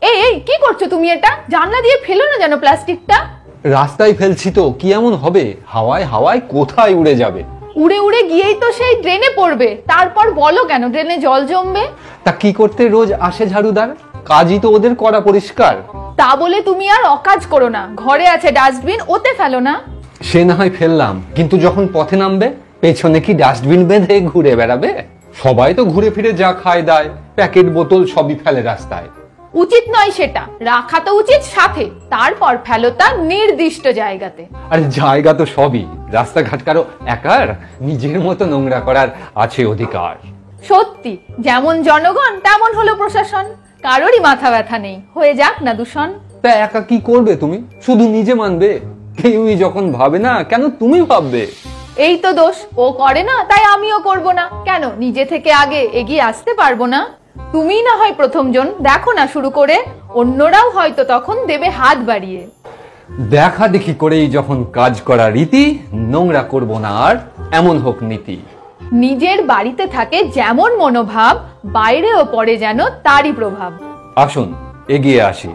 এই এই কি করছো তুমি? এটা জানলা দিয়ে ফেলো না যেন প্লাস্টিকটা। রাস্তায় ফেলছি তো, কি এমন হবে? হাওয়ায় হাওয়ায় কোথায় উড়ে যাবে? উড়ে উড়ে গিয়েই তো সেই ড্রেনে পড়বে। তারপর বলো কেন ড্রেনে জল জমবে? তা কি করতে রোজ আসে ঝাড়ুদার? কাজই তো ওদের করা পরিষ্কার। তা বলে তুমি আর অকাজ করো না। ঘরে আছে ডাস্টবিন, ওতে ফেলো না। সে না হয় ফেললাম, কিন্তু যখন পথে নামবে পেছনে কি ডাস্টবিন বেঁধে ঘুরে বেড়াবে? সবাই তো ঘুরে ফিরে যা খায় দায়, প্যাকেট বোতল সবই ফেলে রাস্তায়। উচিত নয় সেটা, রাখা তো উচিত সাথে, তারপর ফেলো তা নির্দিষ্ট জায়গাতে। আরে জায়গা তো সবই, রাস্তাঘাট কারো একার, নিজের মতো নোংরা করার আছে অধিকার। সত্যি, যেমন জনগণ তেমন হলো প্রশাসন। কারোরই মাথা ব্যথা নেই, হয়ে যাক না দূষণ। তা একা কি করবে তুমি? শুধু নিজে মানবে? কেউই যখন ভাবে না, কেন তুমি ভাববে? এই তো দোষ, ও করে না তাই আমিও করব না। কেন নিজে থেকে আগে এগিয়ে আসতে পারবো না? তুমি না হয় প্রথম জন, দেখো না শুরু করে, অন্যরাও হয়তো তখন দেবে হাত বাড়িয়ে। দেখা দেখি করেই যখন কাজ করা রীতি, নোংরা করব না আর, এমন হোক নীতি। নিজের বাড়িতে থাকে যেমন মনোভাব, বাইরেও পড়ে যেন তারই প্রভাব। আসুন এগিয়ে আসি।